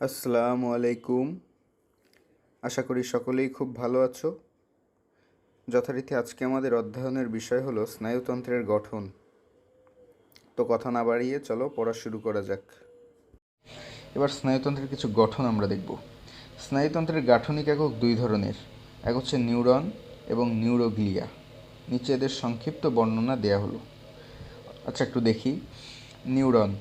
আসসালামু আলাইকুম। আশা করি সকলেই খুব ভালো আছো। যথারীতি আজকে আমাদের অধ্যয়নের বিষয় হলো স্নায়ুতন্ত্রের গঠন। তো কথা না বাড়িয়ে চলো পড়া শুরু করা যাক। এবার স্নায়ুতন্ত্রের কিছু গঠন আমরা দেখব। স্নায়ুতন্ত্রের গাঠনিক একক দুই ধরনের, এক হচ্ছে নিউরন এবং নিউরোগ্লিয়া। নিচে এদের সংক্ষিপ্ত বর্ণনা দেয়া হলো। আচ্ছা, একটু দেখি। নিউরন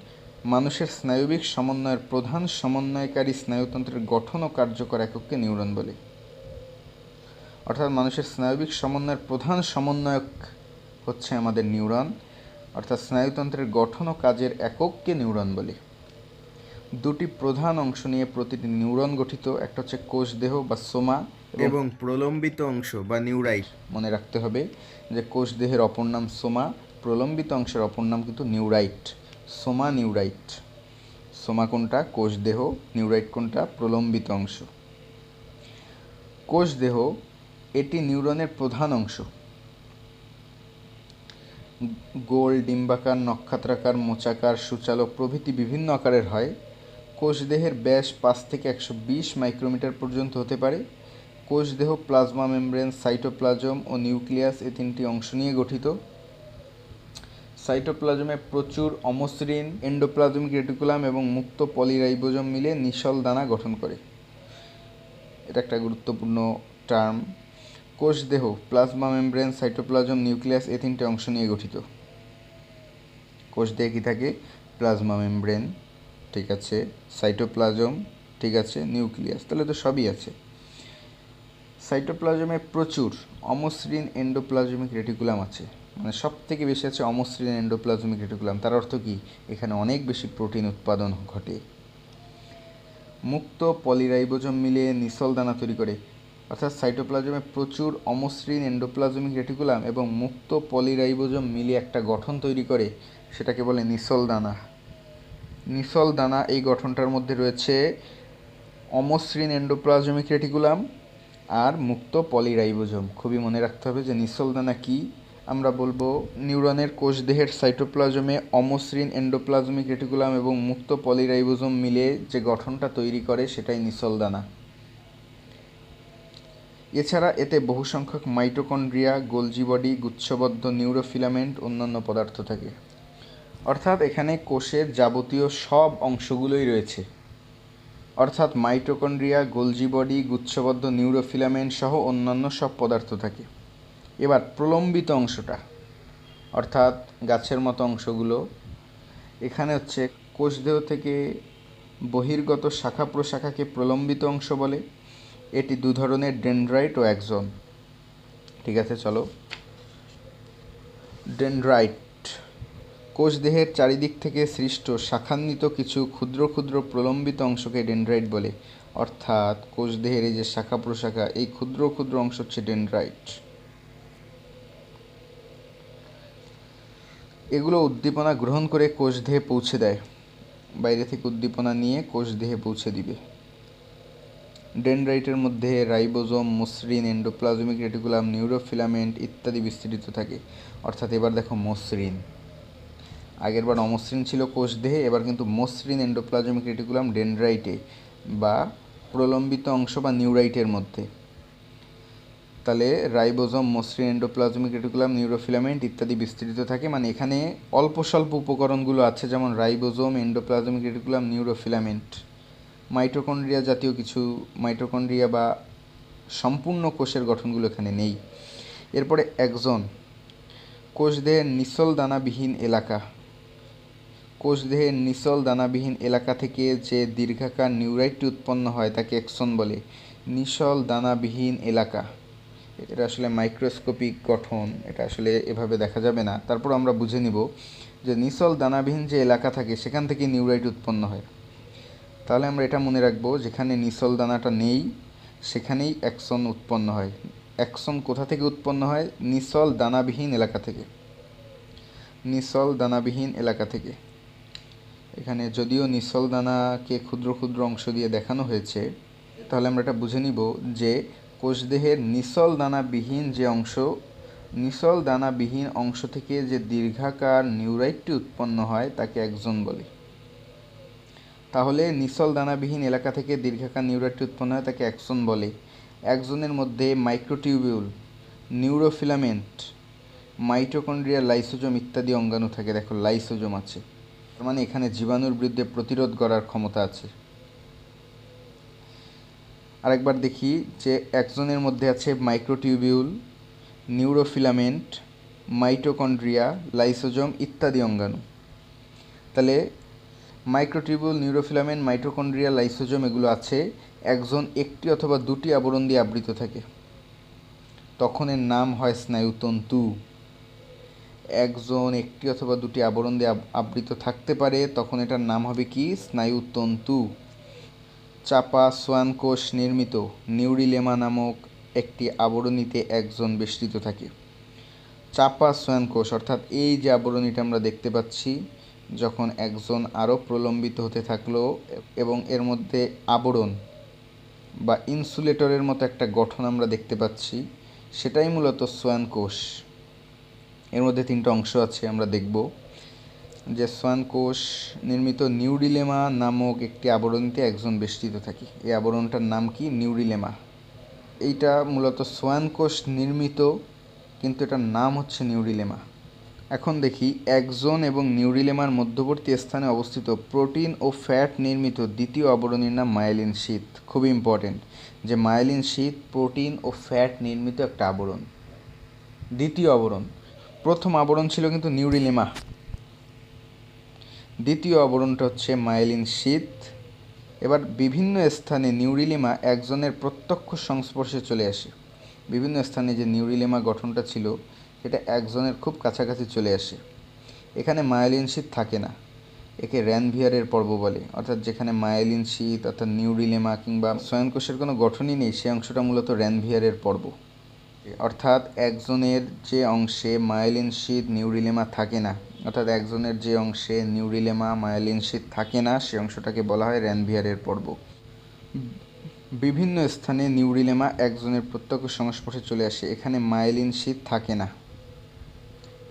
মানুষের স্নায়বিক সমন্বয়ের প্রধান সমন্বয়কারী স্নায়ুতন্ত্রের গঠন ও কার্যকর একককে নিউরন বলে। অর্থাৎ মানুষের স্নায়বিক সমন্বয়ের প্রধান সমন্বয়ক হচ্ছে আমাদের নিউরন, অর্থাৎ স্নায়ুতন্ত্রের গঠন ও কাজের একককে নিউরন বলে। দুটি প্রধান অংশ নিয়ে প্রতিটি নিউরন গঠিত, একটা হচ্ছে কোষদেহ বা সোমা এবং প্রলম্বিত অংশ বা নিউরাইট। মনে রাখতে হবে যে কোষদেহের অপর নাম সোমা, প্রলম্বিত অংশের অপর নাম কিন্তু নিউরাইট। সোমা নিউরাইট। সোমা কোনটা? কোষদেহ। নিউরাইট কোনটা? প্রলম্বিত অংশ। কোষদেহ এটি নিউরনের প্রধান অংশ। গোল, ডিম্বাকার, নক্ষত্রাকার, মোচাকার, সূচালো প্রভৃতি বিভিন্ন আকারের হয়। কোষদেহের ব্যাস 5 থেকে 120 মাইক্রোমিটার পর্যন্ত হতে পারে। কোষদেহ প্লাজমা মেমব্রেন, সাইটোপ্লাজম ও নিউক্লিয়াস এই তিনটি অংশ নিয়ে গঠিত। সাইটোপ্লাজমে প্রচুর অমসৃণ এন্ডোপ্লাজমিক রেটিকুলাম এবং মুক্ত পলিরাইবোজোম মিলে নিসল দানা গঠন করে। এটা একটা গুরুত্বপূর্ণ টার্ম। কোষদেহ প্লাজমা মেমব্রেন, সাইটোপ্লাজম, নিউক্লিয়াস এই তিনটে অংশ নিয়ে গঠিত। কোষদেহে কী থাকে? প্লাজমা মেমব্রেন, ঠিক আছে, সাইটোপ্লাজম, ঠিক আছে, নিউক্লিয়াস, তাহলে তো সবই আছে। সাইটোপ্লাজমে প্রচুর অমসৃণ এন্ডোপ্লাজমিক রেটিকুলাম আছে, মানে সব থেকে বেশি আছে অমসৃণ এন্ডোপ্লাজমিক রেটিকুলাম। তার অর্থ কি? এখানে অনেক বেশি প্রোটিন উৎপাদন ঘটে। মুক্ত পলিরাইবোজোম মিলে নিসল দানা তৈরি করে। অর্থাৎ সাইটোপ্লাজমে প্রচুর অমসৃণ এন্ডোপ্লাজমিক রেটিকুলাম এবং মুক্ত পলিরাইবোজোম মিলিয়ে একটা গঠন তৈরি করে, সেটাকে বলে নিসল দানা। নিসল দানা এই গঠনটার মধ্যে রয়েছে অমসৃণ এন্ডোপ্লাজমিক রেটিকুলাম আর মুক্ত পলিরাইবোজোম। খুবই মনে রাখতে হবে যে নিসল দানা কী। আমরা বলবো নিউরনের কোষদেহের সাইটোপ্লাজমে অমসৃণ এন্ডোপ্লাজমিক রেটিকুলাম এবং মুক্ত পলিরাইবোজোম মিলে যে গঠনটা তৈরি করে সেটাই নিসল দানা। এছাড়া এতে বহু সংখ্যক মাইটোকন্ড্রিয়া, গোলজি বডি, গুচ্ছবদ্ধ নিউরোফিলামেন্ট, অন্যান্য পদার্থ থাকে। অর্থাৎ এখানে কোষের যাবতীয় সব অংশগুলোই রয়েছে, অর্থাৎ মাইটোকন্ড্রিয়া, গোলজি বডি, গুচ্ছবদ্ধ নিউরোফিলামেন্ট সহ অন্যান্য সব পদার্থ থাকে। এবার প্রলম্বিত অংশটা, অর্থাৎ গাছের মতো অংশগুলো, এখানে হচ্ছে কোষদেহ থেকে বহির্গত শাখা প্রশাখাকে প্রলম্বিত অংশ বলে। এটি দু ধরনের, ডেনড্রাইট ও অ্যাক্সন। ঠিক আছে, চলো। ডেনড্রাইট কোষদেহের চারিদিক থেকে সৃষ্ট শাখান্বিত কিছু ক্ষুদ্র ক্ষুদ্র প্রলম্বিত অংশকে ডেনড্রাইট বলে। অর্থাৎ কোষদেহের এই যে শাখা প্রশাখা, এই ক্ষুদ্র ক্ষুদ্র অংশ হচ্ছে ডেনড্রাইট। এগুলো উদ্দীপনা গ্রহণ করে কোষদেহে পৌঁছে দেয়, বাইরে থেকে উদ্দীপনা নিয়ে কোষদেহে পৌঁছে দিবে। ডেনড্রাইটের মধ্যে রাইবোজোম, মসৃণ এন্ডোপ্লাজমিক রেটিকুলাম, নিউরোফিলামেন্ট ইত্যাদি বিস্তৃত থাকে। অর্থাৎ এবার দেখো মসৃণ, আগেরবার অমসৃণ ছিল কোষদেহে, এবার কিন্তু মসৃণ এন্ডোপ্লাজমিক রেটিকুলাম ডেনড্রাইটে বা প্রলম্বিত অংশ বা নিউরাইটের মধ্যে। তাহলে রাইবোজোম, মসৃণ এন্ডোপ্লাজমিক রেটিকুলাম, নিউরোফিলামেন্ট ইত্যাদি বিস্তৃত থাকে, মানে এখানে অল্প স্বল্প উপকরণগুলো আছে, যেমন রাইবোজোম, এন্ডোপ্লাজমিক রেটিকুলাম, নিউরোফিলামেন্ট। মাইটোকন্ড্রিয়া জাতীয় কিছু, মাইটোকন্ড্রিয়া বা সম্পূর্ণ কোষের গঠনগুলো এখানে নেই। এরপরে অ্যাক্সন, কোষদেহের নিসল দানাবিহীন এলাকা। কোষদেহের নিসল দানাবিহীন এলাকা থেকে যে দীর্ঘাকার নিউরাইটটি উৎপন্ন হয় তাকে অ্যাক্সন বলে। নিসল দানাবিহীন এলাকা, এটা আসলে মাইক্রোস্কোপিক গঠন, এটা আসলে এভাবে দেখা যাবে না, তারপর আমরা বুঝে নিব যে নিসল দানাবিহীন যে এলাকা থাকে সেখান থেকে নিউরাইট উৎপন্ন হয়। তাহলে আমরা এটা মনে রাখবো, যেখানে নিসল দানাটা নেই সেখানেই অ্যাক্সন উৎপন্ন হয়। অ্যাক্সন কোথা থেকে উৎপন্ন হয়? নিসল দানাবিহীন এলাকা থেকে। নিসল দানাবিহীন এলাকা থেকে। এখানে যদিও নিসল দানাকে ক্ষুদ্র ক্ষুদ্র অংশ দিয়ে দেখানো হয়েছে, তাহলে আমরা এটা বুঝে নিব যে কোষদেহের নিসল দানাবিহীন যে অংশ, নিসল দানাবিহীন অংশ থেকে যে দীর্ঘাকার নিউরাইটটি উৎপন্ন হয় তাকে অ্যাক্সন বলে। তাহলে নিসল দানাবিহীন এলাকা থেকে দীর্ঘাকার নিউরাইটটি উৎপন্ন হয়, তাকে অ্যাক্সন বলে। অ্যাক্সনের মধ্যে মাইক্রোটিউবিউল, নিউরোফিলামেন্ট, মাইটোকন্ড্রিয়া, লাইসোজোম ইত্যাদি অঙ্গাণু থাকে। দেখো লাইসোজোম আছে, তার মানে এখানে জীবাণুর বিরুদ্ধে প্রতিরোধ করার ক্ষমতা আছে। আরেকবার দেখি যে অ্যাক্সনের মধ্যে আছে মাইক্রোটিউবিউল, নিউরোফিলামেন্ট, মাইটোকন্ড্রিয়া, লাইসোজোম ইত্যাদি অঙ্গাণু। তাহলে মাইক্রোটিউবিউল, নিউরোফিলামেন্ট, মাইটোকন্ড্রিয়া, লাইসোজোম এগুলো আছে। অ্যাক্সন একটি অথবা দুটি আবরণ দিয়ে আবৃত থাকে, তখন এর নাম হয় স্নায়ুতন্তু। অ্যাক্সন একটি অথবা দুটি আবরণ দিয়ে আবৃত থাকতে পারে, তখন এটার নাম হবে কি? স্নায়ুতন্তু। চাপা সোয়ান কোষ নির্মিত নিউরিলেমা নামক একটি আবরণীতে অ্যাক্সন বেষ্টিত থাকে। চাপা সোয়ান কোষ অর্থাৎ এই যে আবরণীটা আমরা দেখতে পাচ্ছি, যখন অ্যাক্সন আরও প্রলম্বিত হতে থাকলো এবং এর মধ্যে আবরণ বা ইনসুলেটরের মতো একটা গঠন আমরা দেখতে পাচ্ছি, সেটাই মূলত সোয়ান কোষ। এর মধ্যে তিনটা অংশ আছে, আমরা দেখব যে সোয়ান কোষ নির্মিত নিউরিলেমা নামক একটি আবরণীতে অ্যাক্সন বেষ্টিত থাকে। এই আবরণটার নাম কি? নিউরিলেমা। এইটা মূলত সোয়ান কোষ নির্মিত, কিন্তু এটার নাম হচ্ছে নিউরিলেমা। এখন দেখি অ্যাক্সন এবং নিউরিলেমার মধ্যবর্তী স্থানে অবস্থিত প্রোটিন ও ফ্যাট নির্মিত দ্বিতীয় আবরণীর নাম মায়েলিন শীথ। খুবই ইম্পর্টেন্ট যে মায়েলিন শীথ প্রোটিন ও ফ্যাট নির্মিত একটা আবরণ। দ্বিতীয় আবরণ, প্রথম আবরণ ছিল কিন্তু নিউরিলেমা, দ্বিতীয় আবরণটা হচ্ছে মায়েলিন শীথ। এবার বিভিন্ন স্থানে নিউরিলেমা অ্যাক্সনের প্রত্যক্ষ সংস্পর্শে চলে আসে। বিভিন্ন স্থানে যে নিউরিলেমা গঠনটা ছিল সেটা অ্যাক্সনের খুব কাছাকাছি চলে আসে। এখানে মায়েলিন শীথ থাকে না, একে র্যানভিয়ারের পর্ব বলে। অর্থাৎ যেখানে মায়েলিন শীথ অর্থাৎ নিউরিলেমা কিংবা সোয়ান কোষের কোনো গঠনই নেই, সেই অংশটা মূলত র্যানভিয়ারের পর্ব। অর্থাৎ অ্যাক্সনের যে অংশে মায়েলিন শীথ নিউরিলেমা থাকে না, অর্থাৎ অ্যাক্সনের যে অংশে নিউরিলেমা মায়েলিন শীথ থাকে না, সেই অংশটাকে বলা হয় র্যানভিয়ারের পর্ব। বিভিন্ন স্থানে নিউরিলেমা অ্যাক্সনের প্রত্যক্ষ সংস্পর্শে চলে আসে, এখানে মায়েলিন শীথ থাকে না,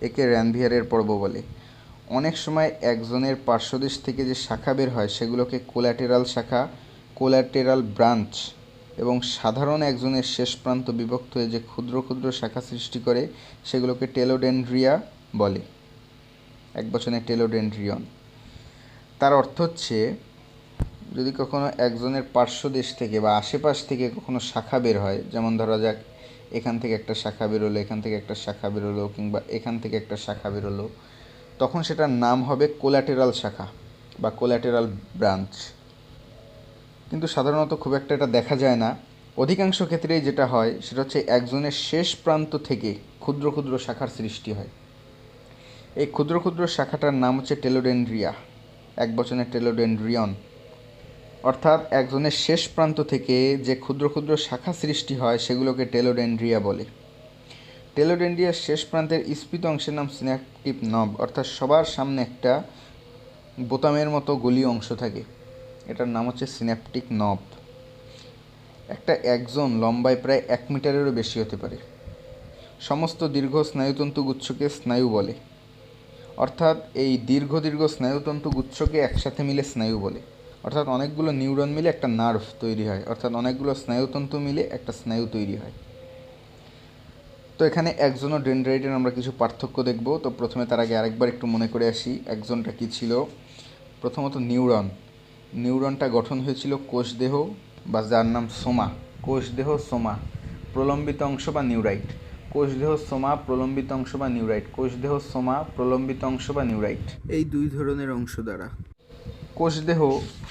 একে র্যানভিয়ারের পর্ব বলে। অনেক সময় অ্যাক্সনের পার্শ্বদেশ থেকে যে শাখা বের হয় সেগুলোকে কোল্যাটেরাল শাখা, কোল্যাটেরাল ব্রাঞ্চ, এবং সাধারণ অ্যাক্সনের শেষ প্রান্ত বিভক্ত হয়ে যে ক্ষুদ্র ক্ষুদ্র শাখা সৃষ্টি করে সেগুলোকে টেলোডেন্ড্রিয়া বলে, একবচনে টেলোডেন্ড্রিয়ন। তার অর্থ হচ্ছে যদি কখনো অ্যাক্সনের পার্শ্বদেশ থেকে বা আশেপাশ থেকে কখনো শাখা বের হয়, যেমন ধরা যাক এখান থেকে একটা শাখা বেরোলো, এখান থেকে একটা শাখা বেরোলো, কিংবা এখান থেকে একটা শাখা বেরোলো, তখন সেটার নাম হবে কোল্যাটেরাল শাখা বা কোল্যাটেরাল ব্রাঞ্চ। কিন্তু সাধারণত খুব একটা এটা দেখা যায় না। অধিকাংশ ক্ষেত্রেই যেটা হয় সেটা হচ্ছে অ্যাক্সনের শেষ প্রান্ত থেকে ক্ষুদ্র ক্ষুদ্র শাখার সৃষ্টি হয়। এই ক্ষুদ্র ক্ষুদ্র শাখাটার নাম হচ্ছে টেলোডেন্ড্রিয়া, একবচনে টেলোডেন্ড্রিয়ন। অর্থাৎ অ্যাক্সনের শেষ প্রান্ত থেকে যে ক্ষুদ্র ক্ষুদ্র শাখা সৃষ্টি হয় সেগুলোকে টেলোডেন্ড্রিয়া বলে। টেলোডেন্ড্রিয়ার শেষ প্রান্তের স্ফীত অংশের নাম সিন্যাপটিক নব, অর্থাৎ সবার সামনে একটা বোতামের মতো গলীয় অংশ থাকে, এটার নাম হচ্ছে সিন্যাপটিক নব। একটা অ্যাক্সন লম্বায় প্রায় 1 মিটারেরও বেশি হতে পারে। সমস্ত দীর্ঘ স্নায়ুতন্তু গুচ্ছকে স্নায়ু বলে, অর্থাৎ এই দীর্ঘ দীর্ঘ স্নায়ুতন্তু গুচ্ছকে একসাথে মিলে স্নায়ু বলে। অর্থাৎ অনেকগুলো নিউরন মিলে একটা নার্ভ তৈরি হয়, অর্থাৎ অনেকগুলো স্নায়ুতন্তু মিলে একটা স্নায়ু তৈরি হয়। তো এখানে অ্যাক্সন ও ডেনড্রাইটের আমরা কিছু পার্থক্য দেখব। তো প্রথমে তার আগে আরেকবার একটু মনে করে আসি অ্যাক্সনটা কী ছিল। প্রথমত নিউরন, নিউরনটা গঠন হয়েছিল কোষদেহ বা যার নাম সোমা, কোষদেহ সোমা, প্রলম্বিত অংশ বা নিউরাইট, কোষদেহ সোমা প্রলম্বিত অংশ বা নিউরাইট, কোষদেহ সোমা প্রলম্বিত অংশ বা নিউরাইট, এই দুই ধরনের অংশ দ্বারা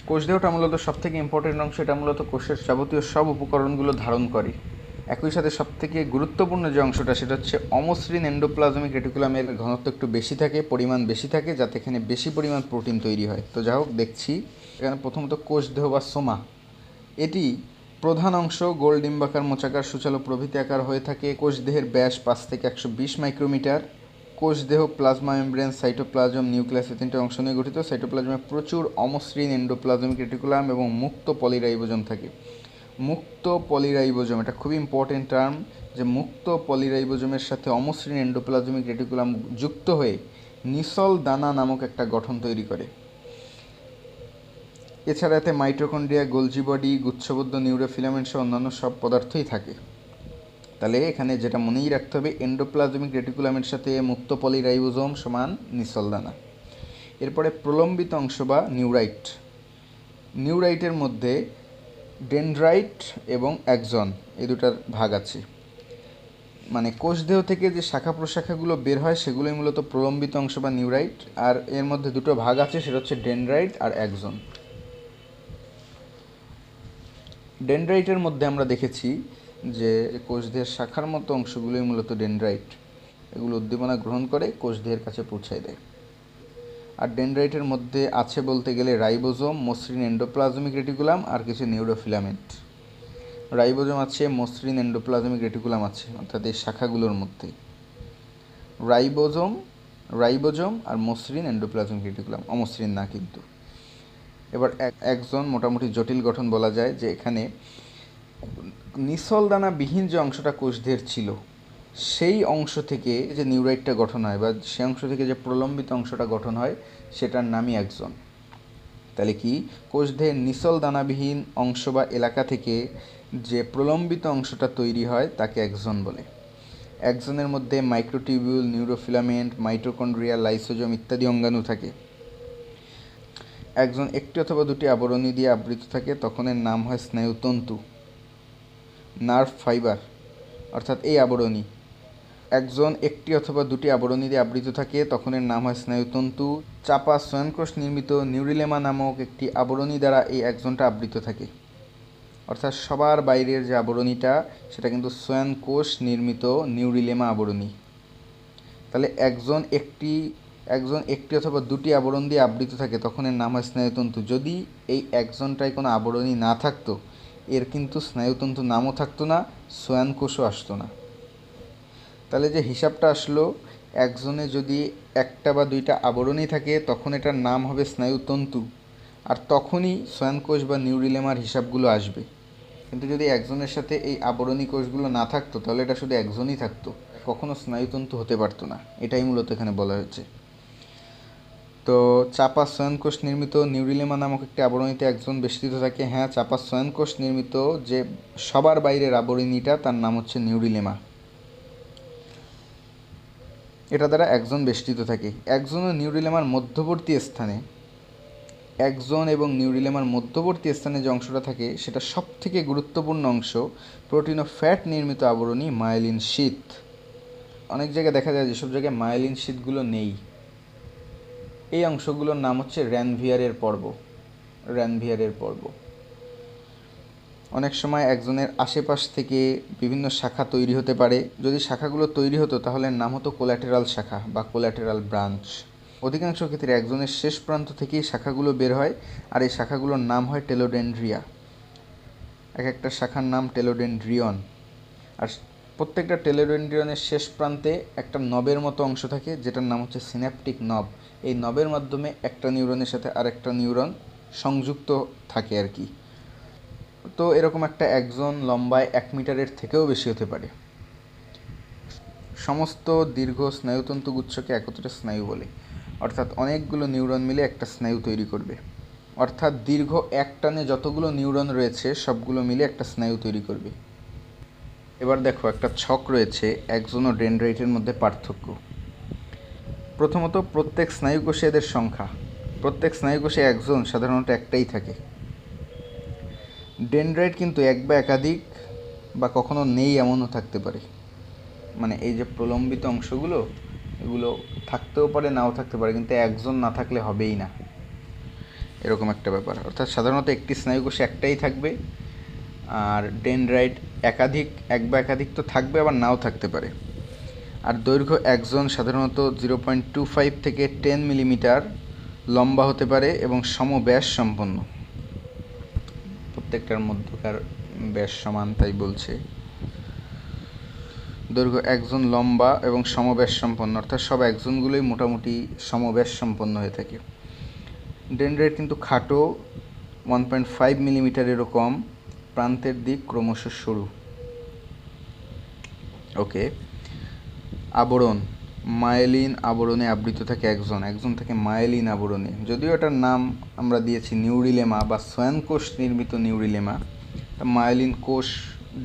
কোষদেহটা মূলত সবথেকে ইম্পর্টেন্ট অংশ। এটা মূলত কোষের যাবতীয় সব উপকরণগুলো ধারণ করে। একই সাথে সবথেকে গুরুত্বপূর্ণ যে অংশটা সেটা হচ্ছে অমসৃণ এন্ডোপ্লাজমিক রেটিকুলামের ঘনত্ব একটু বেশি থাকে, পরিমাণ বেশি থাকে, যাতে এখানে বেশি পরিমাণ প্রোটিন তৈরি হয়। তো যাই হোক, দেখছি এখানে প্রথমত কোষদেহ বা সোমা, এটি প্রধান অংশ গোল ডিম্বাকার, মোচাকার, সূচালো প্রভৃতি আকার হয়ে থাকে। কোষদেহের ব্যাস 5 থেকে 120 মাইক্রোমিটার। কোষদেহ প্লাজমা মেমব্রেন, সাইটোপ্লাজম, নিউক্লিয়াস এই তিনটে অংশ নিয়ে গঠিত। সাইটোপ্লাজমে প্রচুর অমসৃণ এন্ডোপ্লাজমিক রেটিকুলাম এবং মুক্ত পলিরাইবোজোম থাকে। মুক্ত পলিরাইবোজোম, এটা খুবই ইম্পর্টেন্ট টার্ম, যে মুক্ত পলিরাইবোজোমের সাথে অমসৃণ এন্ডোপ্লাজমিক রেটিকুলাম যুক্ত হয়ে নিসল দানা নামক একটা গঠন তৈরি করে। এছাড়া এতে মাইটোকন্ড্রিয়া, গোলজি বডি, গুচ্ছবদ্ধ নিউরোফিলামেন্ট সহ অন্যান্য সব পদার্থই থাকে। তাহলে এখানে যেটা মনেই রাখতে হবে, এন্ডোপ্লাজমিক রেটিকুলামের সাথে মুক্ত পলিরাইবোজোম সমান নিসলদানা। এরপরে প্রলম্বিত অংশ বা নিউরাইট। নিউরাইটের মধ্যে ডেনড্রাইট এবং অ্যাক্সন এই দুটার ভাগ আছে। মানে কোষদেহ থেকে যে শাখা প্রশাখাগুলো বের হয় সেগুলোই মূলত প্রলম্বিত অংশ বা নিউরাইট। আর এর মধ্যে দুটো ভাগ আছে, সেটা হচ্ছে ডেনড্রাইট আর অ্যাক্সন। ডেনড্রাইটের মধ্যে আমরা দেখেছি যে কোষদেহের শাখার মতো অংশগুলোই মূলত ডেনড্রাইট। এগুলো উদ্দীপনা গ্রহণ করে কোষদেহের কাছে পৌঁছায় দেয়। আর ডেনড্রাইটের মধ্যে আছে বলতে গেলে রাইবোজোম, মসৃণ এন্ডোপ্লাজমিক রেটিকুলাম আর কিছু নিউরোফিলামেন্ট। রাইবোজোম আছে, মসৃণ এন্ডোপ্লাজমিক রেটিকুলাম আছে, অর্থাৎ এই শাখাগুলোর মধ্যে রাইবোজোম আর মসৃণ এন্ডোপ্লাজমিক রেটিকুলাম, অমসৃণ না কিন্তু। এবার অ্যাক্সন মোটামুটি জটিল গঠন বলা যায়, যে এখানে নিসলদানাবিহীন যে অংশটা কোষদেহের ছিল সেই অংশ থেকে যে নিউরাইটটা গঠন হয় বা সেই অংশ থেকে যে প্রলম্বিত অংশটা গঠন হয় সেটার নামই অ্যাক্সন। তাহলে কি, কোষদেহের নিসলদানাবিহীন অংশ বা এলাকা থেকে যে প্রলম্বিত অংশটা তৈরি হয় তাকে অ্যাক্সন বলে। অ্যাক্সনের মধ্যে মাইক্রোটিউবিউল, নিউরোফিলামেন্ট, মাইটোকন্ড্রিয়া, লাইসোজোম ইত্যাদি অঙ্গাণু থাকে। অ্যাক্সন একটি অথবা দুটি আবরণী দিয়ে আবৃত থাকে, তখন এর নাম হয় স্নায়ুতন্তু, নার্ভ ফাইবার, অর্থাৎ এই আবরণী। অ্যাক্সন একটি অথবা দুটি আবরণী দিয়ে আবৃত থাকে, তখন এর নাম হয় স্নায়ুতন্তু। চাপা শ্বয়নকোষ নির্মিত নিউরিলেমা নামক একটি আবরণী দ্বারা এই অ্যাক্সনটা আবৃত থাকে। অর্থাৎ সবার বাইরের যে আবরণীটা সেটা কিন্তু শ্বয়নকোষ নির্মিত নিউরিলেমা আবরণী। তাহলে অ্যাক্সন একটি অথবা দুটি আবরণ দিয়ে আবৃত থাকে, তখন এর নাম হয় স্নায়ুতন্তু। যদি এই অ্যাক্সনটায় কোনো আবরণী না থাকতো, এর কিন্তু স্নায়ুতন্তু নামও থাকতো না, শ্বয়নকোষও আসতো না। তাহলে যে হিসাবটা আসলো, অ্যাক্সনে যদি একটা বা দুইটা আবরণী থাকে তখন এটার নাম হবে স্নায়ুতন্তু, আর তখনই শ্বয়নকোষ বা নিউরিলেমার হিসাবগুলো আসবে। কিন্তু যদি অ্যাক্সনের সাথে এই আবরণী কোষগুলো না থাকতো তাহলে এটা শুধু অ্যাক্সনই থাকতো, কখনো স্নায়ুতন্তু হতে পারতো না। এটাই মূলত এখানে বলা হয়েছে। তো চাপা শ্বয়নকোষ নির্মিত নিউরিলেমা নামক একটি আবরণীতে অ্যাক্সন বেষ্টিত থাকে। হ্যাঁ, চাপা শ্বয়নকোষ নির্মিত যে সবার বাইরের আবরণীটা তার নাম হচ্ছে নিউরিলেমা, এটা দ্বারা অ্যাক্সন বেষ্টিত থাকে। অ্যাক্সন ও নিউরিলেমার মধ্যবর্তী স্থানে, অ্যাক্সন এবং নিউরিলেমার মধ্যবর্তী স্থানে যে অংশটা থাকে সেটা সবথেকে গুরুত্বপূর্ণ অংশ, প্রোটিন ও ফ্যাট নির্মিত আবরণী মায়েলিন শীথ। অনেক জায়গায় দেখা যায় যেসব জায়গায় মায়েলিন শীথগুলো নেই, এই অংশগুলোর নাম হচ্ছে র্যানভিয়ারের পর্ব। অনেক সময় অ্যাক্সনের আশেপাশ থেকে বিভিন্ন শাখা তৈরি হতে পারে। যদি শাখাগুলো তৈরি হতো তাহলে নাম হতো কোল্যাটেরাল শাখা বা কোল্যাটেরাল ব্রাঞ্চ। অধিকাংশ ক্ষেত্রে অ্যাক্সনের শেষ প্রান্ত থেকেই শাখাগুলো বের হয়, আর এই শাখাগুলোর নাম হয় টেলোডেন্ড্রিয়া। এক একটা শাখার নাম টেলোডেন্ড্রিয়ন। আর প্রত্যেকটা টেলোডেন্ড্রিয়নের শেষ প্রান্তে একটা নবের মতো অংশ থাকে, যেটার নাম হচ্ছে সিন্যাপটিক নব। এই নবের মাধ্যমে একটা নিউরনের সাথে আরেকটা নিউরন সংযুক্ত থাকে আর কি। তো এরকম একটা অ্যাক্সন লম্বায় 1 মিটারের থেকেও বেশি হতে পারে। সমস্ত দীর্ঘ স্নায়ুতন্তু গুচ্ছকে একত্রে স্নায়ু বলে, অর্থাৎ অনেকগুলো নিউরন মিলে একটা স্নায়ু তৈরি করবে। অর্থাৎ দীর্ঘ এক টানে যতগুলো নিউরন রয়েছে সবগুলো মিলে একটা স্নায়ু তৈরি করবে। এবার দেখো, একটা ছক রয়েছে অ্যাক্সন ও ডেনড্রাইটের মধ্যে পার্থক্য। প্রথমত, প্রত্যেক স্নায়ুকোষে এদের সংখ্যা। প্রত্যেক স্নায়ুকোষে অ্যাক্সন সাধারণত একটাই থাকে। ডেনড্রাইট কিন্তু এক বা একাধিক বা কখনো নেই এমনও থাকতে পারে। মানে এই যে প্রলম্বিত অংশগুলো, এগুলো থাকতেও পারে নাও থাকতে পারে, কিন্তু অ্যাক্সন না থাকলে হবেই না, এরকম একটা ব্যাপার। অর্থাৎ সাধারণত একটি স্নায়ুকোষে একটাই থাকবে, আর ডেনড্রাইট এক বা একাধিক তো থাকবে, আবার নাও থাকতে পারে। আর দৈর্ঘ্য অ্যাক্সন সাধারণত 0.25 থেকে 10 মিলিমিটার লম্বা হতে পারে এবং সমব্যাস সম্পন্ন। প্রত্যেকটার মধ্যকার ব্যাস সমান, তাই বলছে। দৈর্ঘ্য অ্যাক্সন লম্বা এবং সমব্যাস সম্পন্ন, অর্থাৎ সব অ্যাক্সনগুলোই মোটামুটি সমব্যাস সম্পন্ন হয়ে থাকে। ডেনড্রাইট কিন্তু খাটো, 1.5 মিলিমিটারেরও কম, প্রান্তের দিক ক্রমশ সরু। ওকে, আবরণ। মায়েলিন আবরণে আবৃত থাকে একজন থাকে মায়েলিন আবরণে। যদিও এটার নাম আমরা দিয়েছি নিউরিলেমা বা সোয়ান কোষ নির্মিত নিউরিলেমা। তা মায়েলিন কোষ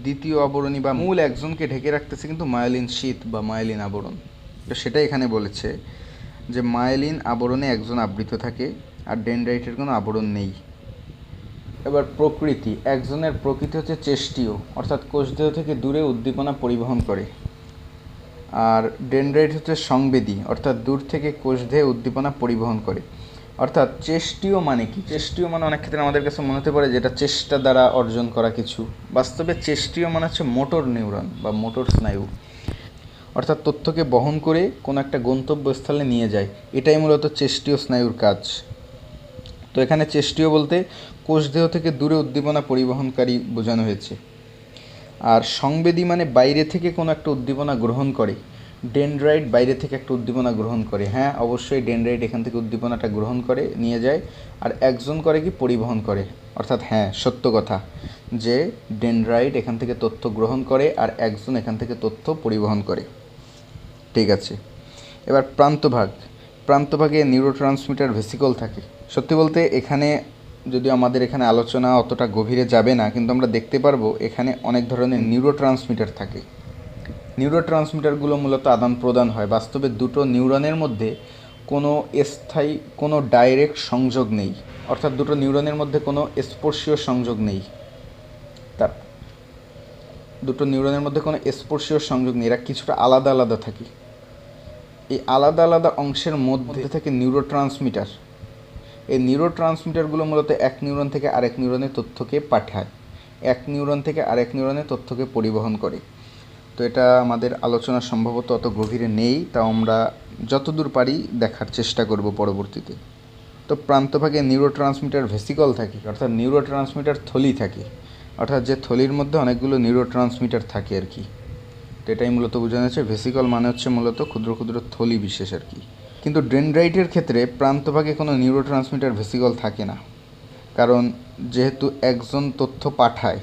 দ্বিতীয় আবরণী বা মূল একজনকে ঢেকে রাখতেছে কিন্তু মায়েলিন শীট বা মায়েলিন আবরণ। তো সেটাই এখানে বলেছে যে মায়েলিন আবরণে একজন আবৃত থাকে আর ডেনড্রাইটের কোনো আবরণ নেই। এবার প্রকৃতি, একজনের প্রকৃতি হচ্ছে চেষ্টীয়, অর্থাৎ কোষদেহ থেকে দূরে উদ্দীপনা পরিবহন করে। আর ডেনড্রাইট হচ্ছে সংবেদী, অর্থাৎ দূর থেকে কোষদেহে উদ্দীপনা পরিবহন করে। অর্থাৎ চেষ্টীয় মানে কি? চেষ্টীয় মানে অনেক ক্ষেত্রে আমাদের কাছে মনে হতে পারে যেটা চেষ্টা দ্বারা অর্জন করা কিছু। বাস্তবে চেষ্টীয় মানে হচ্ছে মোটর নিউরন বা মোটর স্নায়ু, অর্থাৎ তথ্যকে বহন করে কোনো একটা গন্তব্যস্থলে নিয়ে যায়। এটাই মূলত চেষ্টীয় স্নায়ুর কাজ। তো এখানে চেষ্টীয় বলতে কোষদেহ থেকে দূরে উদ্দীপনা পরিবহনকারী বোঝানো হয়েছে। আর সংবেদী মানে বাইরে থেকে কোনো একটা উদ্দীপনা গ্রহণ করে। ডেনড্রাইট বাইরে থেকে একটা উদ্দীপনা গ্রহণ করে, হ্যাঁ অবশ্যই ডেনড্রাইট এখান থেকে উদ্দীপনাটা গ্রহণ করে নিয়ে যায়। আর একজন করে কি পরিবহন করে, অর্থাৎ হ্যাঁ সত্য কথা যে ডেনড্রাইট এখান থেকে তথ্য গ্রহণ করে আর একজন এখান থেকে তথ্য পরিবহন করে। ঠিক আছে, এবার প্রান্তভাগে নিউরোট্রান্সমিটার ভেসিকল থাকে। সত্যি বলতে এখানে যদিও আমাদের এখানে আলোচনা অতটা গভীরে যাবে না, কিন্তু আমরা দেখতে পারবো এখানে অনেক ধরনের নিউরোট্রান্সমিটার থাকে। নিউরোট্রান্সমিটারগুলো মূলত আদান প্রদান হয়। বাস্তবে দুটো নিউরনের মধ্যে কোনো স্থায়ী কোনো ডাইরেক্ট সংযোগ নেই, অর্থাৎ দুটো নিউরনের মধ্যে কোনো স্পর্শীয় সংযোগ নেই। তার দুটো নিউরনের মধ্যে কোনো স্পর্শীয় সংযোগ নেই, এরা কিছুটা আলাদা আলাদা থাকে। এই আলাদা আলাদা অংশের মধ্যে থাকে নিউরোট্রান্সমিটার। এই নিউরোট্রান্সমিটারগুলো মূলত এক নিউরন থেকে আরেক নিউরনে তথ্যকে পাঠায়, এক নিউরন থেকে আরেক নিউরনে তথ্যকে পরিবহন করে। তো এটা আমাদের আলোচনা সম্ভবত অত গভীরে নেই, তাও আমরা যতদূর পারি দেখার চেষ্টা করব পরবর্তীতে। তো প্রান্তভাগে নিউরোট্রান্সমিটার ভেসিকল থাকে, অর্থাৎ নিউরোট্রান্সমিটার থলি থাকে, অর্থাৎ যে থলির মধ্যে অনেকগুলো নিউরোট্রান্সমিটার থাকে আর কি। তো এটাই মূলত বোঝানো যাচ্ছে ভেসিকল মানে হচ্ছে মূলত ক্ষুদ্র ক্ষুদ্র থলি বিশেষ আর কি। কিন্তু ডেনড্রাইটের ক্ষেত্রে প্রান্তভাগে কোনো নিউরোট্রান্সমিটার ভেসিকল থাকে না, কারণ যেহেতু একজন তথ্য পাঠায়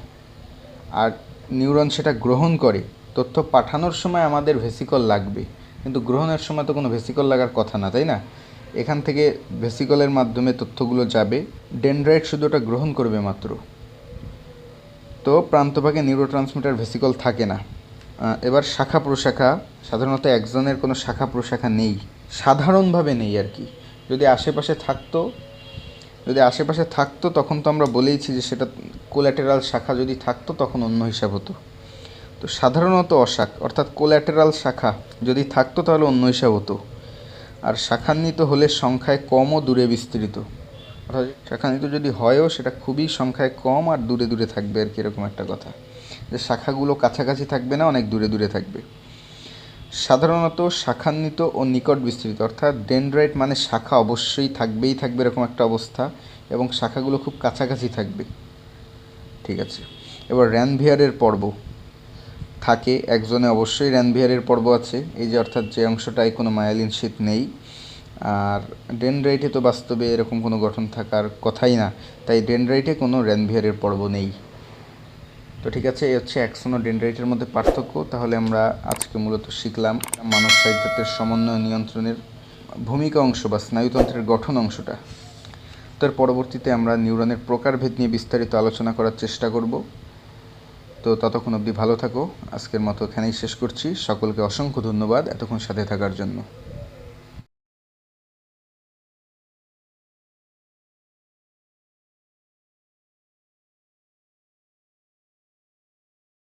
আর নিউরন সেটা গ্রহণ করে। তথ্য পাঠানোর সময় আমাদের ভেসিকল লাগবে, কিন্তু গ্রহণের সময় তো কোনো ভেসিকল লাগার কথা না, তাই না? এখান থেকে ভেসিকলের মাধ্যমে তথ্যগুলো যাবে, ডেনড্রাইট শুধু ওটা গ্রহণ করবে মাত্র। তো প্রান্তভাগে নিউরোট্রান্সমিটার ভেসিকল থাকে না। এবার শাখা প্রশাখা, সাধারণত একজনের কোনো শাখা প্রশাখা নেই, সাধারণভাবে নেই আর কি। যদি আশেপাশে থাকতো তখন তো আমরা বলেইছি যে সেটা কোল্যাটেরাল শাখা যদি থাকতো তখন অন্য হিসাব হতো। তো সাধারণত অর্থাৎ কোল্যাটেরাল শাখা যদি থাকতো তাহলে অন্য হিসাব হতো। আর শাখান্বিত হলে সংখ্যায় কম ও দূরে বিস্তৃত, অর্থাৎ শাখান্বিত যদি হয়ও সেটা খুবই সংখ্যায় কম আর দূরে দূরে থাকবে আর কি, এরকম একটা কথা, যে শাখাগুলো কাছাকাছি থাকবে না, অনেক দূরে দূরে থাকবে। সাধারণত শাখান্বিত ও নিকট বিস্তৃত, অর্থাৎ ডেনড্রাইট মানে শাখা অবশ্যই থাকবেই থাকবে এরকম একটা অবস্থা, এবং শাখাগুলো খুব কাছাকাছি থাকবে। ঠিক আছে, এবার র্যানভিয়ারের পর্ব থাকে, একজনে অবশ্যই র্যানভিয়ারের পর্ব আছে, এই যে অর্থাৎ যে অংশটায় কোনো মায়েলিন শীট নেই। আর ডেনড্রাইটে তো বাস্তবে এরকম কোনো গঠন থাকার কথাই না, তাই ডেনড্রাইটে কোনো র্যানভিয়ারের পর্ব নেই। তো ঠিক আছে, এই হচ্ছে অ্যাক্সন ও ডেনড্রাইটের মধ্যে পার্থক্য। তাহলে আমরা আজকে মূলত শিখলাম মানব সাহিত্যের সমন্বয় নিয়ন্ত্রণের ভূমিকা অংশ বা স্নায়ুতন্ত্রের গঠন অংশটা। তার পরবর্তীতে আমরা নিউরনের প্রকারভেদ নিয়ে বিস্তারিত আলোচনা করার চেষ্টা করব। তো ততক্ষণ অবধি ভালো থাকো। আজকের মতো এখানেই শেষ করছি। সকলকে অসংখ্য ধন্যবাদ এতক্ষণ সাথে থাকার জন্য।